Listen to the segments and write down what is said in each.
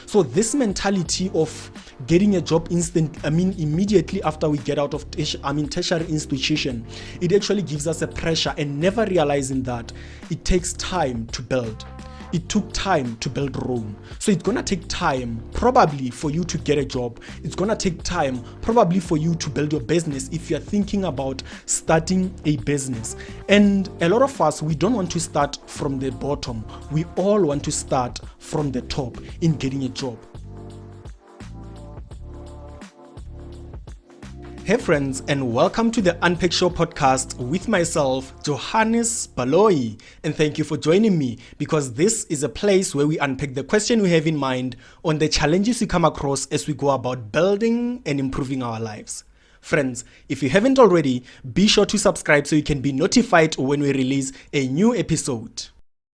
So this mentality of getting a job immediately after we get out of tertiary institution, it actually gives us a pressure, and never realizing that it takes time to build. It took time to build Rome. So it's gonna take time probably for you to get a job. It's gonna take time probably for you to build your business if you're thinking about starting a business. And a lot of us, we don't want to start from the bottom. We all want to start from the top in getting a job. Hey friends, and welcome to the Unpack Show podcast with myself, Johannes Baloyi. And thank you for joining me, because this is a place where we unpack the question we have in mind on the challenges we come across as we go about building and improving our lives. Friends, if you haven't already, be sure to subscribe so you can be notified when we release a new episode.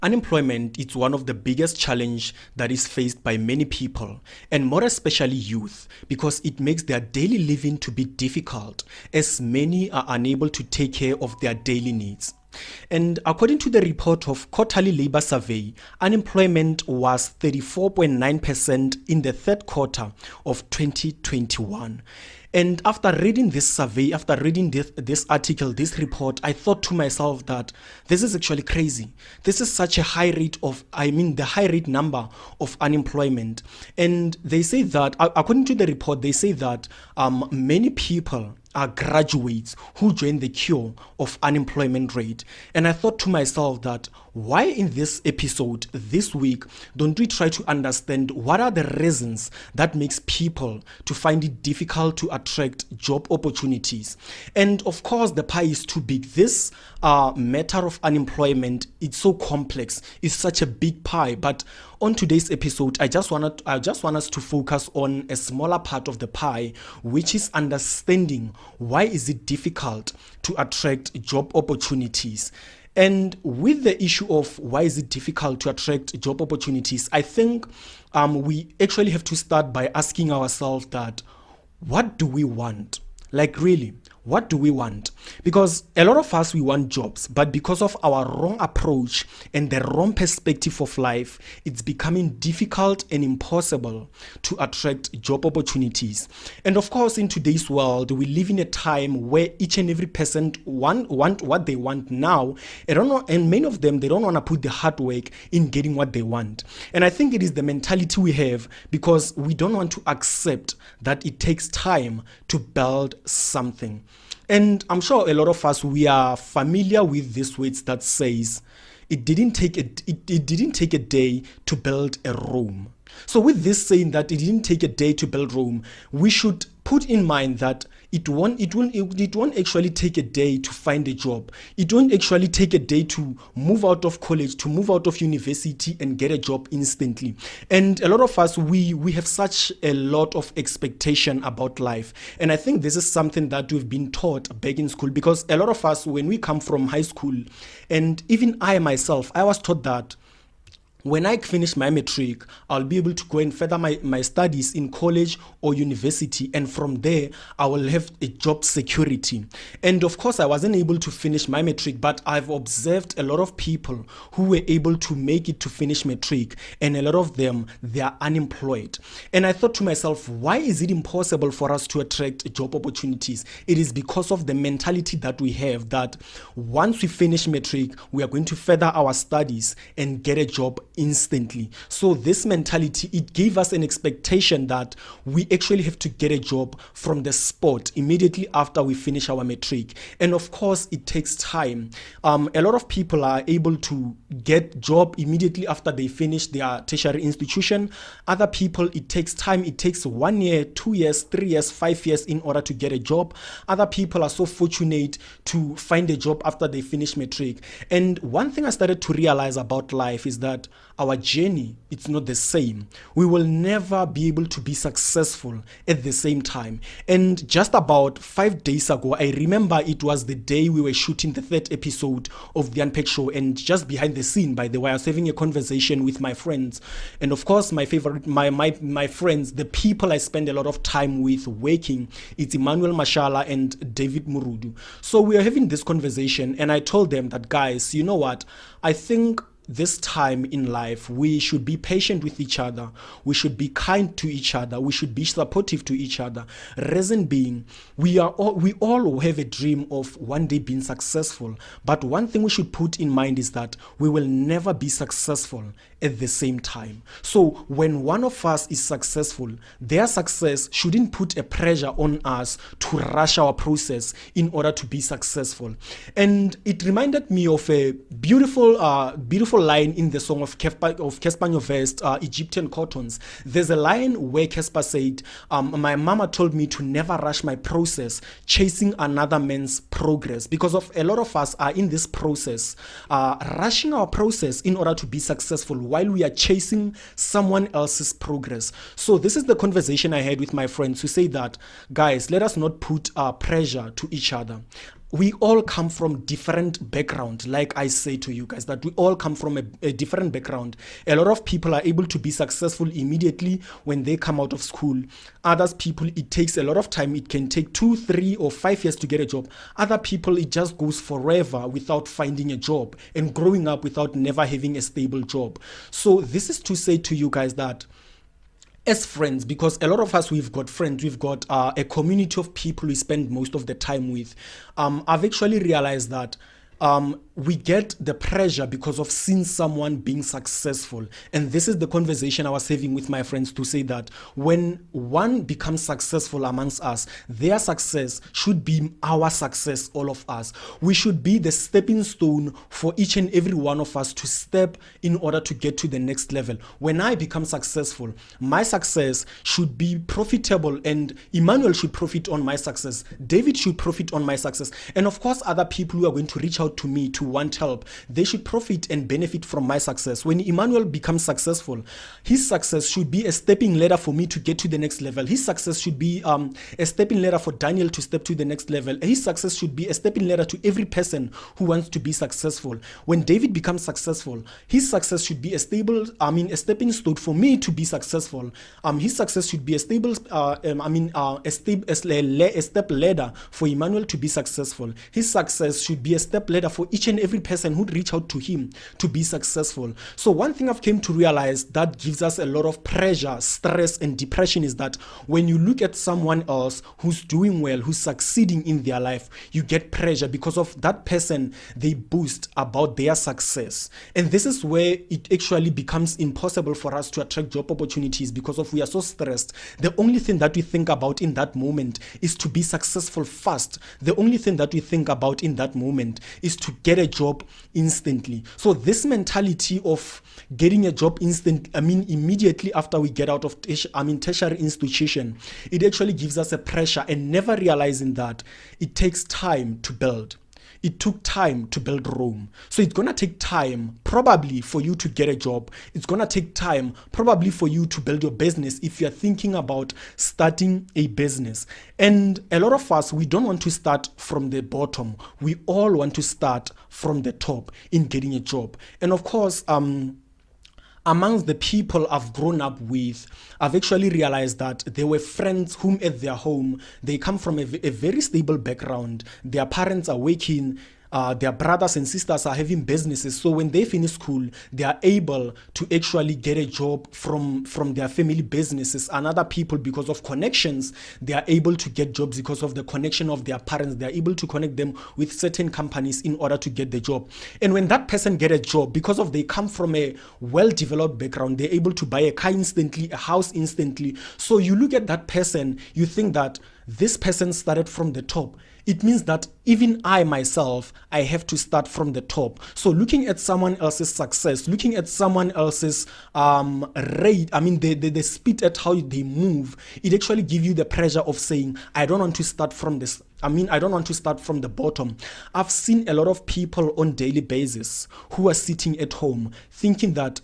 Unemployment is one of the biggest challenges that is faced by many people, and more especially youth, because it makes their daily living to be difficult, as many are unable to take care of their daily needs. And according to the report of Quarterly Labor Survey, unemployment was 34.9% in the third quarter of 2021. And after reading this survey, after reading this article, this report, I thought to myself that this is actually crazy. This is such a high rate the high rate number of unemployment. And they say that, according to the report, they say that many people are graduates who join the queue of unemployment rate. And I thought to myself that why in this episode this week don't we try to understand what are the reasons that makes people to find it difficult to attract job opportunities. And of course the pie is too big. This matter of unemployment, it's so complex, it's such a big pie. But on today's episode, I just want us to focus on a smaller part of the pie, which is understanding why is it difficult to attract job opportunities. And with the issue of why is it difficult to attract job opportunities, I think we actually have to start by asking ourselves that, what do we want? Like really, what do we want? Because a lot of us, we want jobs, but because of our wrong approach and the wrong perspective of life, it's becoming difficult and impossible to attract job opportunities. And of course, in today's world, we live in a time where each and every person want what they want now. And many of them, they don't want to put the hard work in getting what they want. And I think it is the mentality we have because we don't want to accept that it takes time to build something. And I'm sure a lot of us, we are familiar with these words that says, it didn't take a day to build a Rome. So with this saying that it didn't take a day to build Rome, we should put in mind that it won't actually take a day to find a job. It won't actually take a day to move out of college, to move out of university and get a job instantly. And a lot of us, we have such a lot of expectation about life. And I think this is something that we've been taught back in school, because a lot of us, when we come from high school, and even I myself, I was taught that when I finish my matric, I'll be able to go and further my studies in college or university. And from there, I will have a job security. And of course, I wasn't able to finish my matric, but I've observed a lot of people who were able to make it to finish matric. And a lot of them, they are unemployed. And I thought to myself, why is it impossible for us to attract job opportunities? It is because of the mentality that we have that once we finish matric, we are going to further our studies and get a job instantly. So this mentality, it gave us an expectation that we actually have to get a job from the spot immediately after we finish our matric. And of course, it takes time. A lot of people are able to get job immediately after they finish their tertiary institution. Other people, it takes time. It takes 1 year, 2 years, 3 years, 5 years in order to get a job. Other people are so fortunate to find a job after they finish matric. And one thing I started to realize about life is that our journey, it's not the same. We will never be able to be successful at the same time. And just about 5 days ago, I remember it was the day we were shooting the third episode of the Unpack Show. And just behind the scene, by the way, I was having a conversation with my friends. And of course, my friends, the people I spend a lot of time with working, it's Emmanuel Mashala and David Murudu. So we are having this conversation and I told them that, guys, you know what? I think this time in life, we should be patient with each other. We should be kind to each other. We should be supportive to each other. Reason being, we all have a dream of one day being successful. But one thing we should put in mind is that we will never be successful at the same time. So when one of us is successful, their success shouldn't put a pressure on us to rush our process in order to be successful. And it reminded me of a beautiful line in the song of Casper Nyovest, Egyptian Cottons. There's a line where Casper said, my mama told me to never rush my process, chasing another man's progress. Because of a lot of us are in this process, rushing our process in order to be successful while we are chasing someone else's progress. So this is the conversation I had with my friends who say that, guys, let us not put pressure to each other. We all come from different background. Like I say to you guys, that we all come from a different background. A lot of people are able to be successful immediately when they come out of school. Others people, it takes a lot of time. It can take 2, 3, or 5 years to get a job. Other people, it just goes forever without finding a job and growing up without never having a stable job. So this is to say to you guys that as friends, because a lot of us, we've got friends, we've got a community of people we spend most of the time with. I've actually realized that we get the pressure because of seeing someone being successful. And this is the conversation I was having with my friends, to say that when one becomes successful amongst us, their success should be our success, all of us. We should be the stepping stone for each and every one of us to step in order to get to the next level. When I become successful, my success should be profitable, and Emmanuel should profit on my success. David should profit on my success. And of course, other people who are going to reach out to me to want help, they should profit and benefit from my success. When Emmanuel becomes successful, his success should be a stepping ladder for me to get to the next level. His success should be a stepping ladder for Daniel to step to the next level. His success should be a stepping ladder to every person who wants to be successful. When David becomes successful, his success should be a stepping stone for me to be successful. His success should be a step ladder for Emmanuel to be successful. His success should be a step ladder for each and every person who'd reach out to him to be successful. So one thing I've came to realize that gives us a lot of pressure, stress, and depression is that when you look at someone else who's doing well, who's succeeding in their life, you get pressure because of that person. They boast about their success. And this is where it actually becomes impossible for us to attract job opportunities, because of we are so stressed. The only thing that we think about in that moment is to be successful fast. The only thing that we think about in that moment is to get a job instantly. So this mentality of getting a job immediately after we get out of tertiary institution, it actually gives us a pressure, and never realizing that it takes time to build. It took time to build Rome. So it's going to take time probably for you to get a job. It's going to take time probably for you to build your business if you're thinking about starting a business. And a lot of us, we don't want to start from the bottom. We all want to start from the top in getting a job. And of course, amongst the people I've grown up with, I've actually realized that there were friends whom at their home, they come from a very stable background. Their parents are working. Their brothers and sisters are having businesses. So when they finish school, they are able to actually get a job from their family businesses. And other people, because of connections, they are able to get jobs because of the connection of their parents. They are able to connect them with certain companies in order to get the job. And when that person get a job, because of they come from a well-developed background, they're able to buy a car instantly, a house instantly. So you look at that person, you think that this person started from the top. It means that even I myself, I have to start from the top. So looking at someone else's success, looking at someone else's rate, the speed at how they move, it actually gives you the pressure of saying, I don't want to start from this. I don't want to start from the bottom. I've seen a lot of people on daily basis who are sitting at home thinking that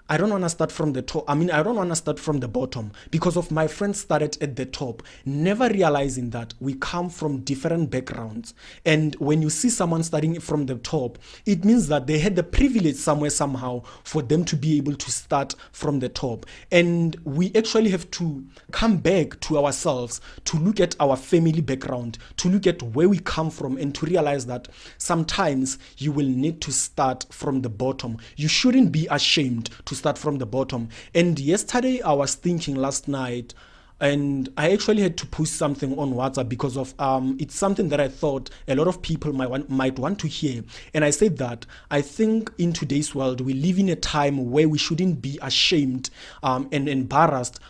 I don't want to start from the top. I don't want to start from the bottom because of my friends started at the top, never realizing that we come from different backgrounds. And when you see someone starting from the top, it means that they had the privilege somewhere, somehow, for them to be able to start from the top. And we actually have to come back to ourselves, to look at our family background, to look at where we come from, and to realize that sometimes you will need to start from the bottom. You shouldn't be ashamed to start from the bottom. And yesterday I was thinking last night, and I actually had to post something on WhatsApp because of it's something that I thought a lot of people might want to hear. And I said that I think in today's world we live in a time where we shouldn't be ashamed and embarrassed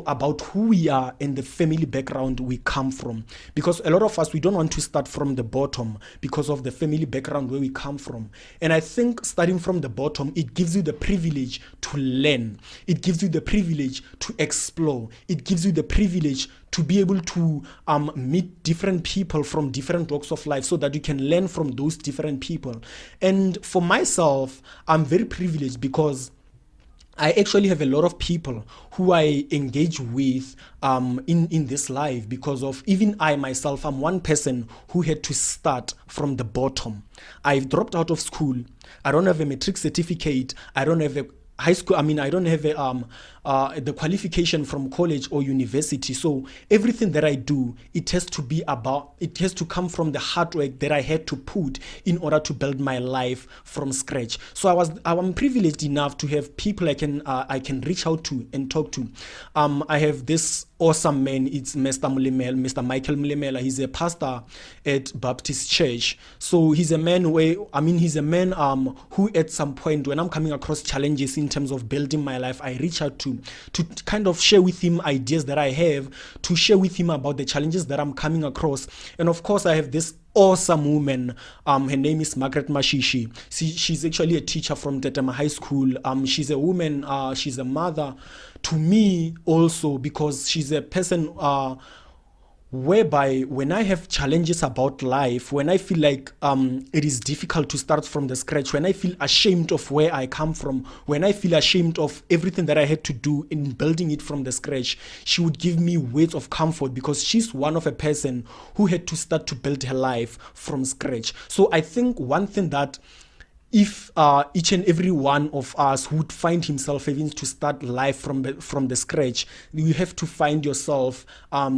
about who we are and the family background we come from, because a lot of us, we don't want to start from the bottom because of the family background where we come from. And I think starting from the bottom, it gives you the privilege to learn, it gives you the privilege to explore, it gives you the privilege to be able to meet different people from different walks of life so that you can learn from those different people. And for myself, I'm very privileged because I actually have a lot of people who I engage with in this life, because of even I myself, I'm one person who had to start from the bottom. I've dropped out of school. I don't have a matric certificate. I don't have a high school. I don't have the qualification from college or university. So everything that I do, it has to come from the hard work that I had to put in order to build my life from scratch. So I'm privileged enough to have people I can reach out to and talk to. I have this awesome man. It's Mr. Michael Mlemela. He's a pastor at Baptist Church. So he's a man who at some point, when I'm coming across challenges in terms of building my life, I reach out to kind of share with him ideas that I have, to share with him about the challenges that I'm coming across. And of course, I have this awesome woman. Her name is Margaret Mashishi. She's actually a teacher from Tetema High School. She's a woman. She's a mother to me also, because she's a person whereby when I have challenges about life, when I feel like it is difficult to start from the scratch, when I feel ashamed of where I come from, when I feel ashamed of everything that I had to do in building it from the scratch, she would give me words of comfort, because she's one of a person who had to start to build her life from scratch. So I think one thing that, if each and every one of us would find himself having to start life from the scratch, you have to find yourself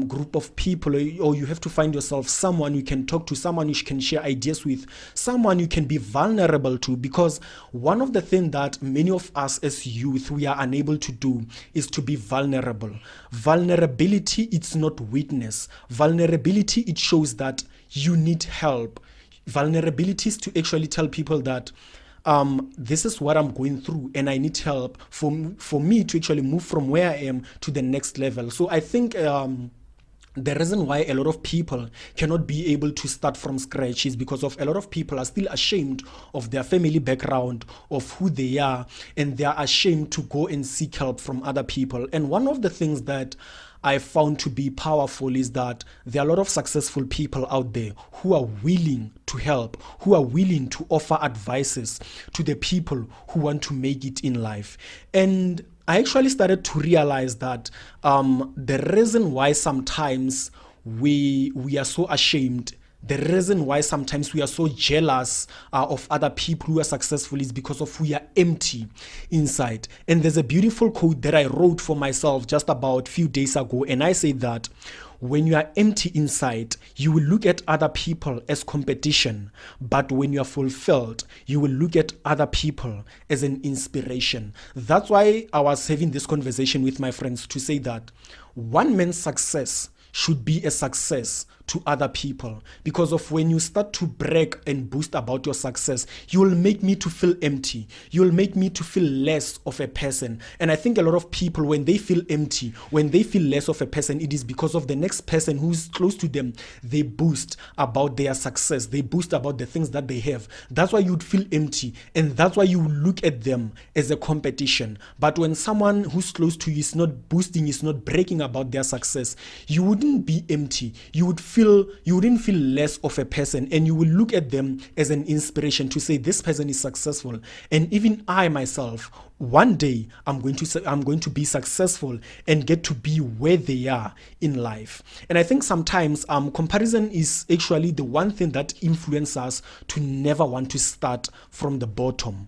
group of people, or you have to find yourself someone you can talk to, someone you can share ideas with, someone you can be vulnerable to. Because one of the things that many of us as youth, we are unable to do is to be vulnerable. Vulnerability, it's not weakness. Vulnerability, it shows that you need help. Vulnerability is to actually tell people that this is what I'm going through and I need help for me to actually move from where I am to the next level. So I think the reason why a lot of people cannot be able to start from scratch is because of a lot of people are still ashamed of their family background, of who they are, and they are ashamed to go and seek help from other people. And one of the things that I found to be powerful is that there are a lot of successful people out there who are willing to help, who are willing to offer advices to the people who want to make it in life. And I actually started to realize that the reason why sometimes we are so ashamed, the reason why sometimes we are so jealous of other people who are successful, is because of we are empty inside. And there's a beautiful quote that I wrote for myself just about a few days ago, and I say that when you are empty inside, you will look at other people as competition, but when you are fulfilled, you will look at other people as an inspiration. That's why I was having this conversation with my friends to say that one man's success should be a success to other people, because of when you start to brag and boast about your success, you will make me to feel empty. You will make me to feel less of a person. And I think a lot of people, when they feel empty, when they feel less of a person, it is because of the next person who's close to them. They boast about their success. They boast about the things that they have. That's why you'd feel empty, and that's why you look at them as a competition. But when someone who's close to you is not boasting, is not bragging about their success, you would wouldn't be empty. You wouldn't feel less of a person, and you will look at them as an inspiration to say this person is successful. And even I myself, one day I'm going to be successful and get to be where they are in life. And I think sometimes comparison is actually the one thing that influences us to never want to start from the bottom.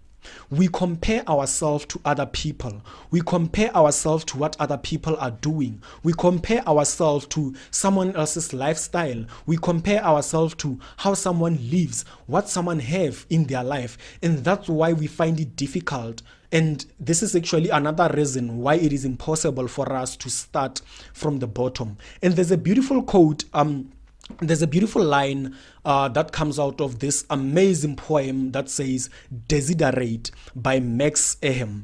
We compare ourselves to other people. We compare ourselves to what other people are doing. We compare ourselves to someone else's lifestyle. We compare ourselves to how someone lives, what someone have in their life. And that's why we find it difficult. And this is actually another reason why it is impossible for us to start from the bottom. And there's a beautiful quote, there's a beautiful line that comes out of this amazing poem that says Desiderate by Max Ehem.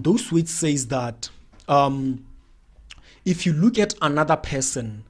Those words says that if you look at another person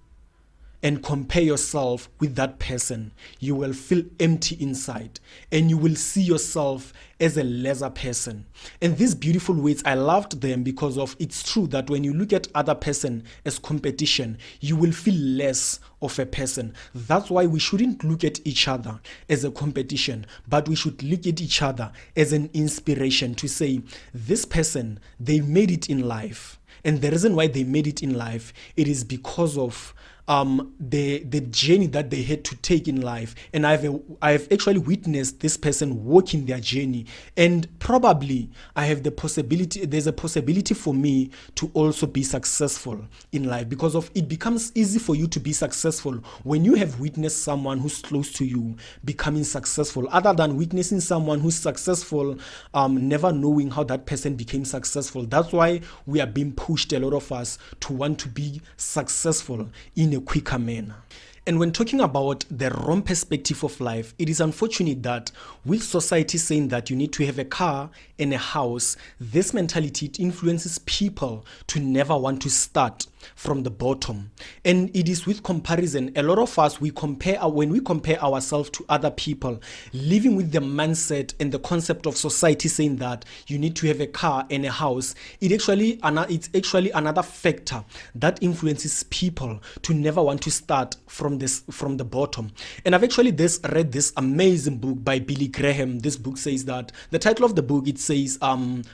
and compare yourself with that person, you will feel empty inside and you will see yourself as a lesser person. And these beautiful words, I loved them because of it's true that when you look at other person as competition, you will feel less of a person. That's why we shouldn't look at each other as a competition, but we should look at each other as an inspiration to say, this person, they made it in life. And the reason why they made it in life, it is because of the journey that they had to take in life. And I've actually witnessed this person walking their journey, and probably there's a possibility for me to also be successful in life, because of it becomes easy for you to be successful when you have witnessed someone who's close to you becoming successful, other than witnessing someone who's successful, never knowing how that person became successful. That's why we are being pushed, a lot of us, to want to be successful in a quicker manner. And when talking about the wrong perspective of life, it is unfortunate that with society saying that you need to have a car and a house, this mentality, it influences people to never want to start from the bottom. And it is with comparison. A lot of us, when we compare ourselves to other people, living with the mindset and the concept of society saying that you need to have a car and a house, it's actually another factor that influences people to never want to start from the bottom. And I've actually read this amazing book by Billy Graham. This book says that the title of the book, it says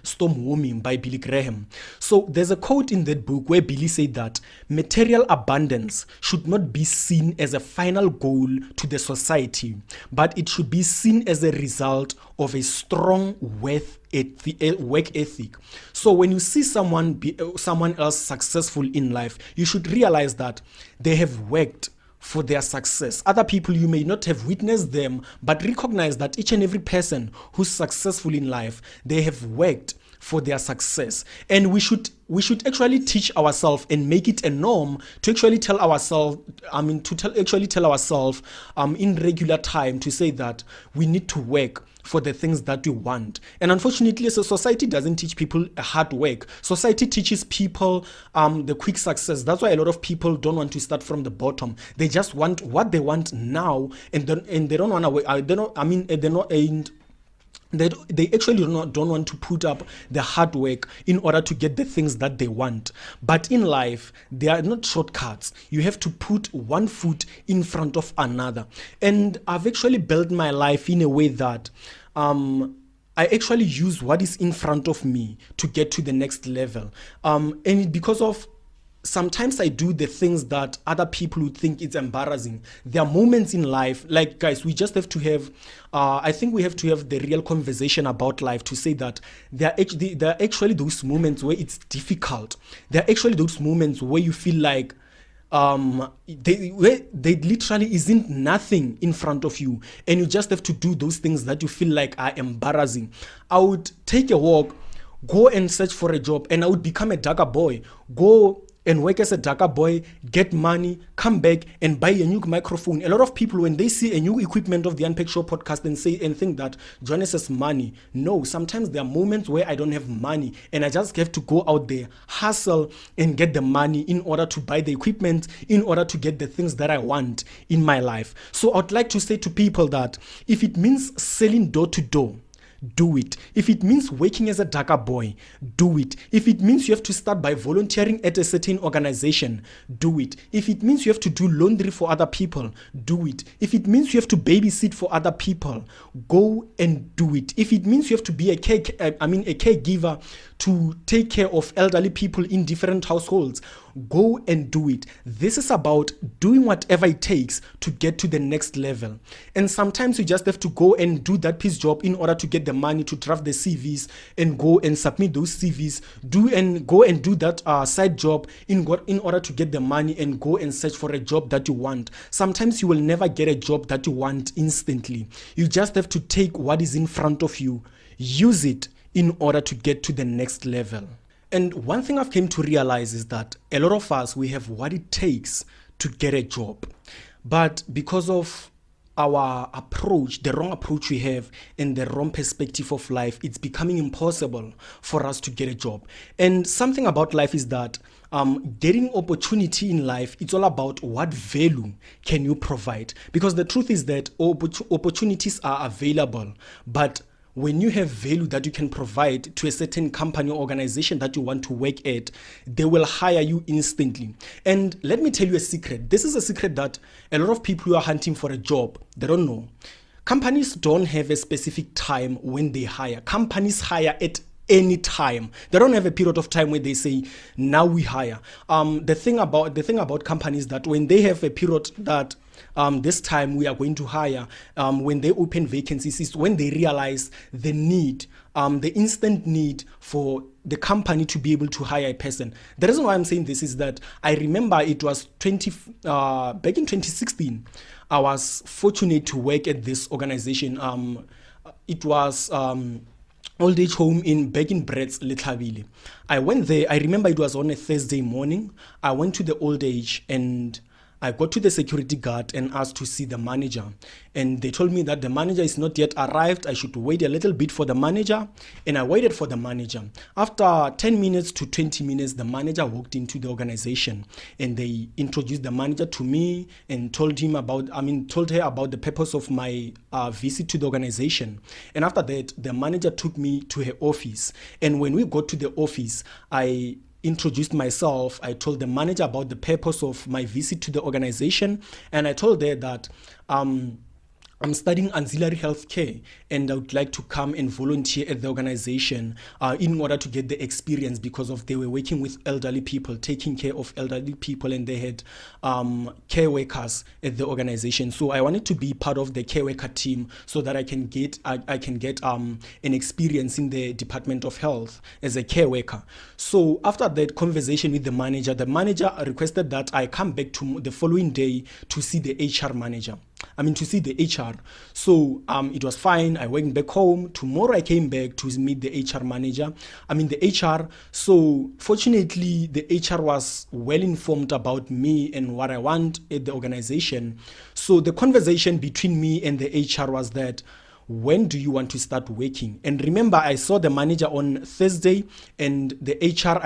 Storm Warming by Billy Graham. So there's a quote in that book where Billy said that material abundance should not be seen as a final goal to the society, but it should be seen as a result of a strong work ethic. So when you see someone else successful in life, you should realize that they have worked for their success. Other people, you may not have witnessed them, but recognize that each and every person who's successful in life, they have worked for their success. And we should actually teach ourselves and make it a norm to actually tell ourselves, in regular time, to say that we need to work for the things that we want. And unfortunately, as a society doesn't teach people hard work. Society teaches people the quick success. That's why a lot of people don't want to start from the bottom. They just want what they want now, and they don't want to. They actually don't want to put up the hard work in order to get the things that they want. But in life, there are not shortcuts. You have to put one foot in front of another. And I've actually built my life in a way that I actually use what is in front of me to get to the next level. And because of sometimes I do the things that other people would think it's embarrassing. There are moments in life, like, guys, we just have to have, I think we have to have the real conversation about life to say that there are actually those moments where it's difficult. There are actually those moments where you feel like they literally isn't nothing in front of you, and you just have to do those things that you feel like are embarrassing. I would take a walk, go and search for a job, and I would become a Dhaka boy, go and work as a Dhaka boy, get money, come back and buy a new microphone. A lot of people, when they see a new equipment of the Unpacked Show podcast, and think that Johannes has money. No, sometimes there are moments where I don't have money, and I just have to go out there, hustle, and get the money in order to buy the equipment, in order to get the things that I want in my life. So I'd like to say to people that if it means selling door to door, do it. If it means working as a Dhaka boy, do it. If it means you have to start by volunteering at a certain organization, do it. If it means you have to do laundry for other people, do it. If it means you have to babysit for other people, go and do it. If it means you have to be a caregiver to take care of elderly people in different households, go and do it. This is about doing whatever it takes to get to the next level. And sometimes you just have to go and do that piece job in order to get the money to draft the CVs and go and submit those CVs. Go and do that side job in order to get the money and go and search for a job that you want. Sometimes you will never get a job that you want instantly. You just have to take what is in front of you, use it in order to get to the next level. And one thing I've came to realize is that a lot of us, we have what it takes to get a job. But because of our approach, the wrong approach we have and the wrong perspective of life, it's becoming impossible for us to get a job. And something about life is that getting opportunity in life, it's all about what value can you provide. Because the truth is that opportunities are available, but when you have value that you can provide to a certain company or organization that you want to work at, they will hire you instantly. And let me tell you a secret. This is a secret that a lot of people who are hunting for a job, they don't know. Companies don't have a specific time when they hire. Companies hire at any time. They don't have a period of time where they say, now we hire. The thing about companies that when they have a period that this time we are going to hire, when they open vacancies, is when they realize the need, the instant need for the company to be able to hire a person. The reason why I'm saying this is that I remember it was back in 2016, I was fortunate to work at this organization. It was old age home back in Brett's Letlhabile. I went there. I remember it was on a Thursday morning. I went to the old age and I got to the security guard and asked to see the manager. And they told me that the manager is not yet arrived. I should wait a little bit for the manager. And I waited for the manager. After 10 minutes to 20 minutes, the manager walked into the organization and they introduced the manager to me and told her about the purpose of my visit to the organization. And after that, the manager took me to her office. And when we got to the office, I introduced myself. I told the manager about the purpose of my visit to the organization, and I told her that I'm studying ancillary healthcare and I would like to come and volunteer at the organization in order to get the experience, because they were working with elderly people, taking care of elderly people, and they had care workers at the organization. So I wanted to be part of the care worker team so that I can get an experience in the Department of Health as a care worker. So after that conversation with the manager requested that I come back to the following day to see the HR manager. To see the HR. So it was fine. I went back home. Tomorrow I came back to meet the HR manager. The HR. So fortunately, the HR was well informed about me and what I want at the organization. So the conversation between me and the HR was that, when do you want to start working? And remember, I saw the manager on Thursday and the HR,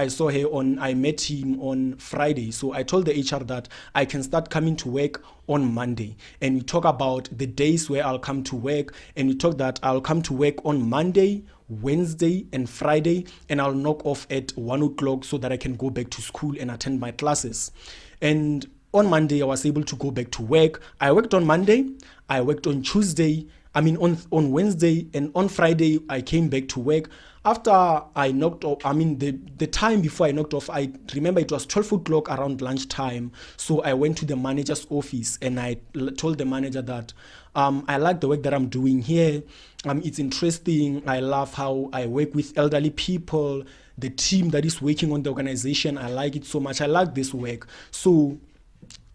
I met him on Friday. So I told the HR that I can start coming to work on Monday. And we talk about the days where I'll come to work. And we talk that I'll come to work on Monday, Wednesday and Friday, and I'll knock off at 1 o'clock so that I can go back to school and attend my classes. And on Monday, I was able to go back to work. I worked on Monday, I worked on Tuesday, on Wednesday, and on Friday, I came back to work. After I knocked off, the time before I knocked off, I remember it was 12 o'clock around lunchtime. So I went to the manager's office and I told the manager that I like the work that I'm doing here. It's interesting. I love how I work with elderly people. The team that is working on the organization, I like it so much. I like this work. So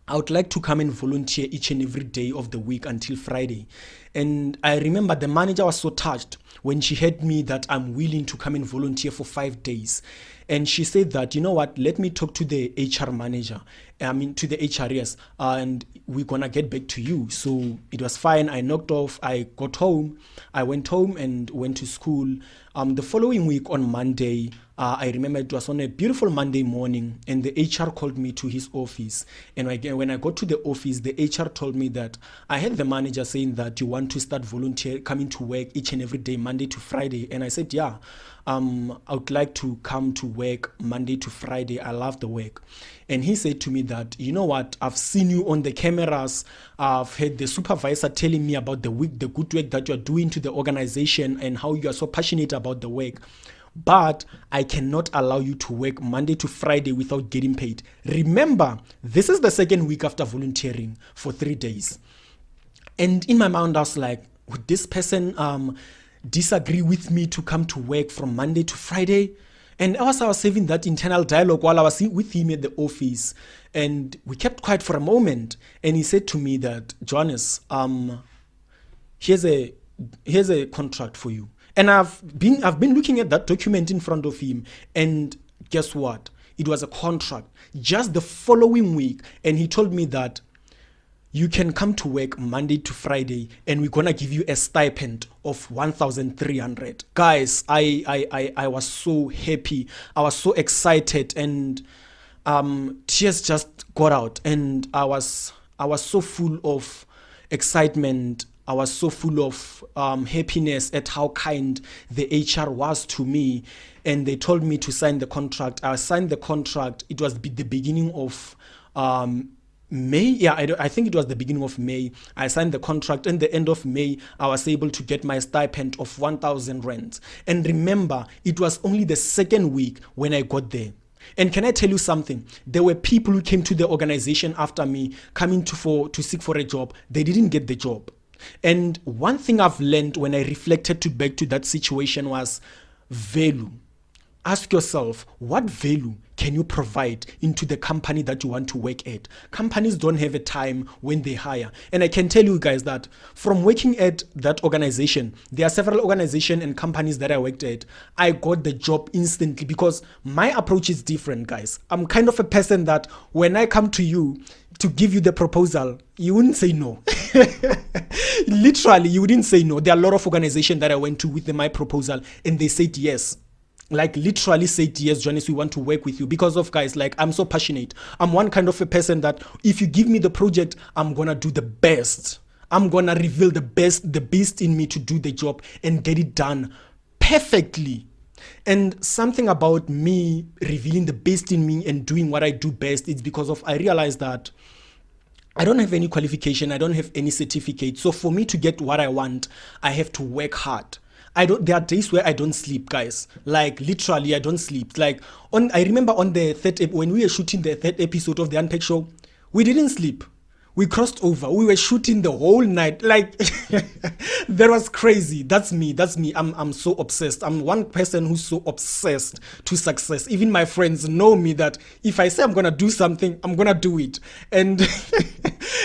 I would like to come and volunteer each and every day of the week until Friday. And I remember the manager was so touched when she heard me that I'm willing to come and volunteer for 5 days. And she said that, you know what, let me talk to the HR manager, to the HRS, and we're gonna get back to you. So it was fine. I knocked off, I got home, I went home and went to school. The following week on Monday, I remember it was on a beautiful Monday morning, and the HR called me to his office. And when I got to the office, the HR told me that I had the manager saying that you want to start coming to work each and every day, Monday to Friday. And I said, yeah, I would like to come to work Monday to Friday. I love the work. And he said to me that, you know what, I've seen you on the cameras. I've heard the supervisor telling me about the good work that you're doing to the organization and how you are so passionate about the work. But I cannot allow you to work Monday to Friday without getting paid. Remember, this is the second week after volunteering for 3 days. And in my mind, I was like, would this person disagree with me to come to work from Monday to Friday? And I was having that internal dialogue while I was with him at the office. And we kept quiet for a moment. And he said to me that, Johannes, here's a contract for you. And I've been looking at that document in front of him, and guess what? It was a contract just the following week, and he told me that you can come to work Monday to Friday, and we're gonna give you a stipend of 1,300. Guys, I was so happy, I was so excited, and tears just got out, and I was so full of excitement. I was so full of happiness at how kind the HR was to me. And they told me to sign the contract. I signed the contract. It was the beginning of May. Yeah, I think it was the beginning of May. I signed the contract. And the end of May, I was able to get my stipend of 1,000 rands. And remember, it was only the second week when I got there. And can I tell you something? There were people who came to the organization after me, coming to seek for a job. They didn't get the job. And one thing I've learned when I reflected back to that situation was value. Ask yourself, what value can you provide into the company that you want to work at? Companies don't have a time when they hire. And I can tell you guys that from working at that organization, there are several organizations and companies that I worked at. I got the job instantly because my approach is different, guys. I'm kind of a person that when I come to you to give you the proposal, you wouldn't say no. Literally, you wouldn't say no. There are a lot of organizations that I went to with my proposal and they said yes. Like literally said yes, Johannes, we want to work with you because of, guys, like I'm so passionate. I'm one kind of a person that if you give me the project, I'm gonna do the best. I'm gonna reveal the best in me to do the job and get it done perfectly. And something about me revealing the best in me and doing what I do best is because of I realized that I don't have any qualification, I don't have any certificate. So for me to get what I want, I have to work hard. There are days where I don't sleep, guys. Like literally, I don't sleep. Like I remember on the when we were shooting the third episode of the Unpacked Show, we didn't sleep. We crossed over. We were shooting the whole night. Like that was crazy. That's me. I'm so obsessed. I'm one person who's so obsessed to success. Even my friends know me that if I say I'm gonna do something, I'm gonna do it. And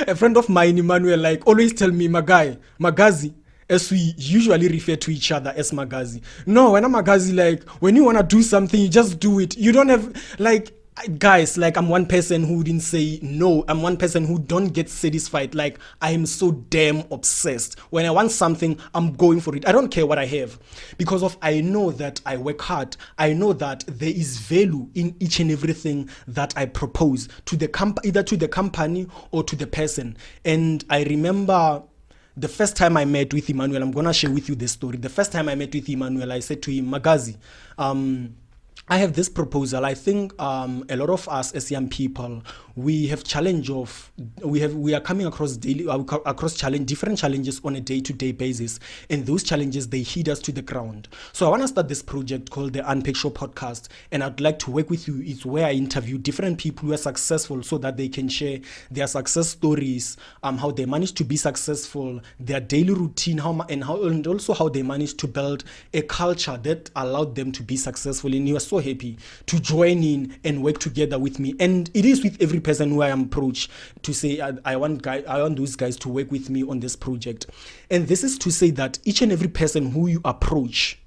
a friend of mine, Emmanuel, like always tell me, Magazi, as we usually refer to each other as Magazi. No, when I'm Magazi, like when you wanna do something, you just do it. You don't have like. Guys, like I'm one person who didn't say no. I'm one person who don't get satisfied. Like I am so damn obsessed. When I want something, I'm going for it. I don't care what I have because of I know that I work hard. I know that there is value in each and everything that I propose to the either to the company or to the person. And I remember the first time I met with Emmanuel, I'm gonna share with you this story. The first time I met with Emmanuel, I said to him, Magazi, I have this proposal. I think a lot of us as young people, we are coming across different challenges on a day-to-day basis, and those challenges, they hit us to the ground. So I want to start this project called the Unpacked Show podcast, and I'd like to work with you. It's where I interview different people who are successful so that they can share their success stories, how they managed to be successful, their daily routine, and also how they managed to build a culture that allowed them to be successful. And you are so happy to join in and work together with me. And it is with every person who I approach to say, I want those guys to work with me on this project. And this is to say that each and every person who you approach,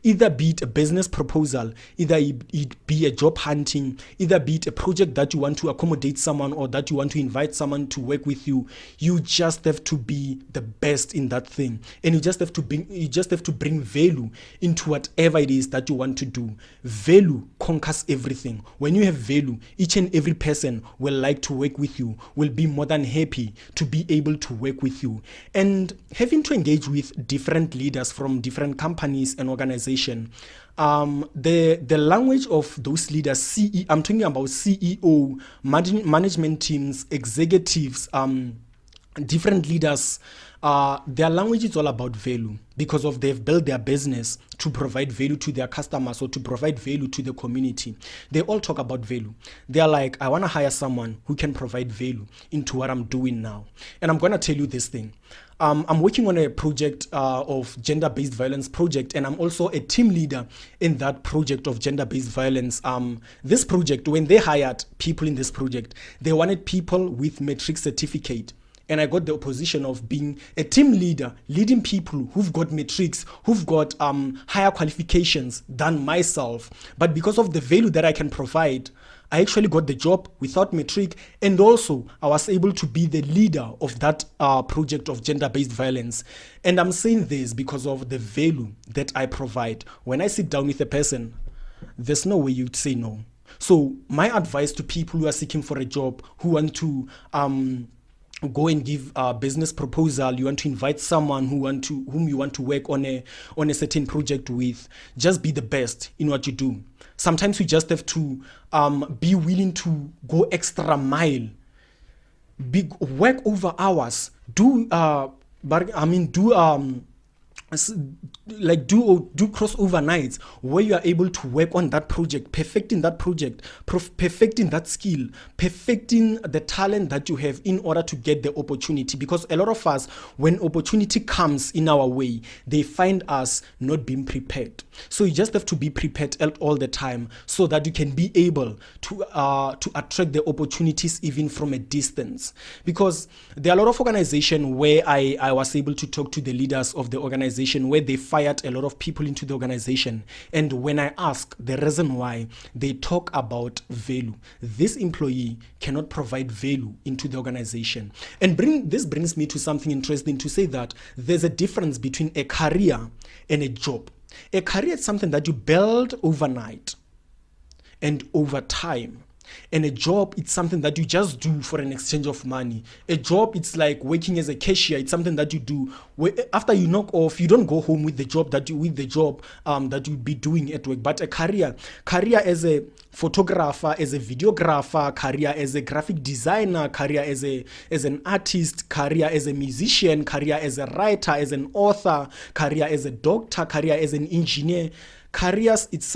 either be it a business proposal, either it be a job hunting, either be it a project that you want to accommodate someone or that you want to invite someone to work with you. You just have to be the best in that thing, and you just have to bring value into whatever it is that you want to do. Value conquers everything. When you have value, each and every person will like to work with you, will be more than happy to be able to work with you. And having to engage with different leaders from different companies and organizations, the language of those leaders, I'm talking about CEO, management teams, executives, different leaders, their language is all about value, because of they've built their business to provide value to their customers or to provide value to the community. They all talk about value. They are like, I want to hire someone who can provide value into what I'm doing now. And I'm going to tell you this thing. I'm working on a project of gender-based violence project, and I'm also a team leader in that project of gender-based violence. This project, when they hired people in this project, they wanted people with matric certificate. And I got the position of being a team leader, leading people who've got matrics, who've got higher qualifications than myself. But because of the value that I can provide, I actually got the job without matric, and also I was able to be the leader of that project of gender-based violence. And I'm saying this because of the value that I provide. When I sit down with a person, there's no way you'd say no. So my advice to people who are seeking for a job, who want to go and give a business proposal, you want to invite someone whom you want to work on a certain project with, just be the best in what you do. Sometimes you just have to be willing to go extra mile, work over hours, do crossover nights where you are able to work on that project, perfecting that project, perfecting that skill, perfecting the talent that you have in order to get the opportunity. Because a lot of us, when opportunity comes in our way, they find us not being prepared. So you just have to be prepared all the time so that you can be able to attract the opportunities even from a distance. Because there are a lot of organizations where I was able to talk to the leaders of the organization, where they fired a lot of people into the organization. And when I ask the reason why, they talk about value. This employee cannot provide value into the organization. And this brings me to something interesting, to say that there's a difference between a career and a job. A career is something that you build overnight and over time. And a job, it's something that you just do for an exchange of money. A job, it's like working as a cashier. It's something that you do after you knock off. You don't go home with the job that you'll be doing at work. But a career as a photographer, as a videographer, career as a graphic designer, career as an artist, career as a musician, career as a writer, as an author, career as a doctor, career as an engineer. Careers, it's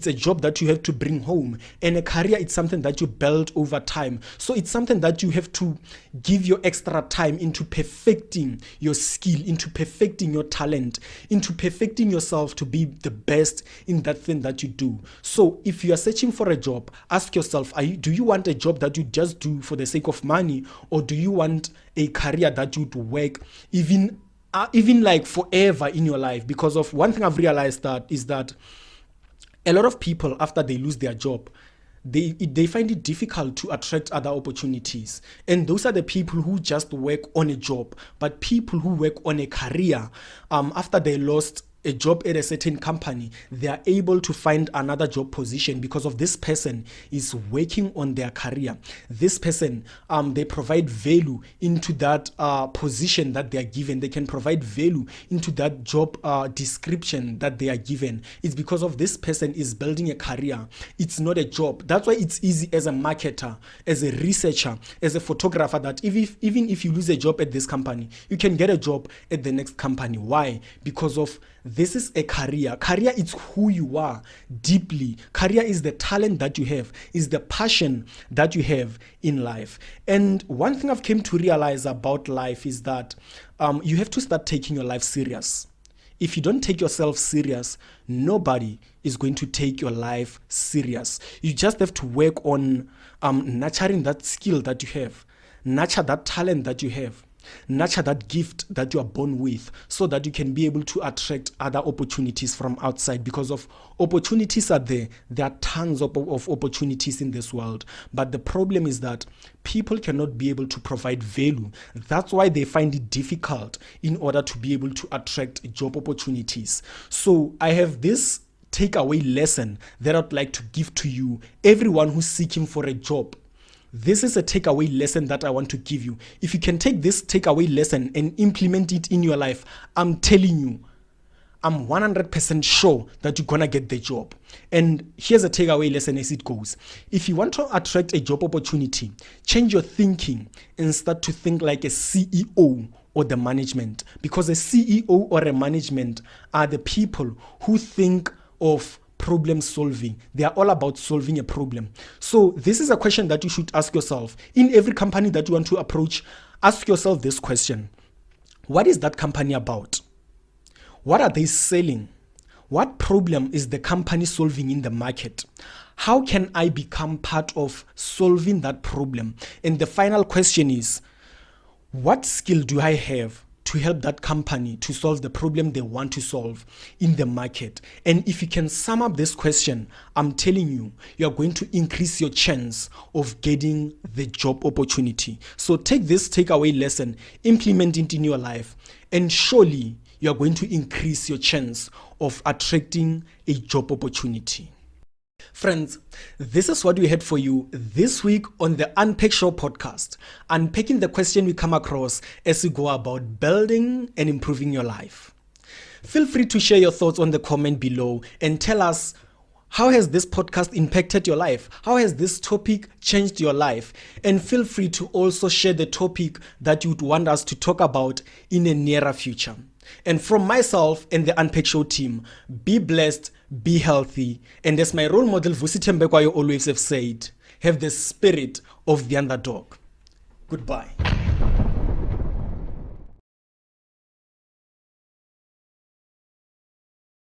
a job that you have to bring home, and a career, it's something that you build over time. So it's something that you have to give your extra time into perfecting your skill, into perfecting your talent, into perfecting yourself to be the best in that thing that you do. So if you are searching for a job, ask yourself, do you want a job that you just do for the sake of money, or do you want a career that you'd work even like forever in your life? Because of one thing I've realized is that a lot of people, after they lose their job, they find it difficult to attract other opportunities. And those are the people who just work on a job. But people who work on a career, after they lost a job at a certain company, they are able to find another job position because of this person is working on their career. This person, they provide value into that position that they are given. They can provide value into that job description that they are given. It's because of this person is building a career. It's not a job. That's why it's easy as a marketer, as a researcher, as a photographer, that even if you lose a job at this company, you can get a job at the next company. Why? Because of this is a career. Career is who you are deeply. Career is the talent that you have, is the passion that you have in life. And one thing I've come to realize about life is that you have to start taking your life serious. If you don't take yourself serious, nobody is going to take your life serious. You just have to work on nurturing that skill that you have, nurture that talent that you have. Nurture that gift that you are born with so that you can be able to attract other opportunities from outside, because of opportunities are there. There are tons of opportunities in this world. But the problem is that people cannot be able to provide value. That's why they find it difficult in order to be able to attract job opportunities. So I have this takeaway lesson that I'd like to give to you, everyone who's seeking for a job. This is a takeaway lesson that I want to give you. If you can take this takeaway lesson and implement it in your life, I'm telling you, I'm 100% sure that you're gonna get the job. And here's a takeaway lesson as it goes. If you want to attract a job opportunity, change your thinking and start to think like a CEO or the management. Because a CEO or a management are the people who think of problem solving. They are all about solving a problem. So this is a question that you should ask yourself. In every company that you want to approach, ask yourself this question. What is that company about? What are they selling? What problem is the company solving in the market? How can I become part of solving that problem? And the final question is, what skill do I have to help that company to solve the problem they want to solve in the market? And if you can sum up this question, I'm telling you, you are going to increase your chance of getting the job opportunity. So take this takeaway lesson, implement it in your life, and surely you are going to increase your chance of attracting a job opportunity. Friends, this is what we had for you this week on the Unpack Show podcast, unpacking the question we come across as we go about building and improving your life. Feel free to share your thoughts on the comment below and tell us, how has this podcast impacted your life? How has this topic changed your life? And feel free to also share the topic that you would want us to talk about in a nearer future. And from myself and the Unpack Show team, be blessed, be healthy, and as my role model Vusi Thembekwayo always have said, have the spirit of the underdog. Goodbye.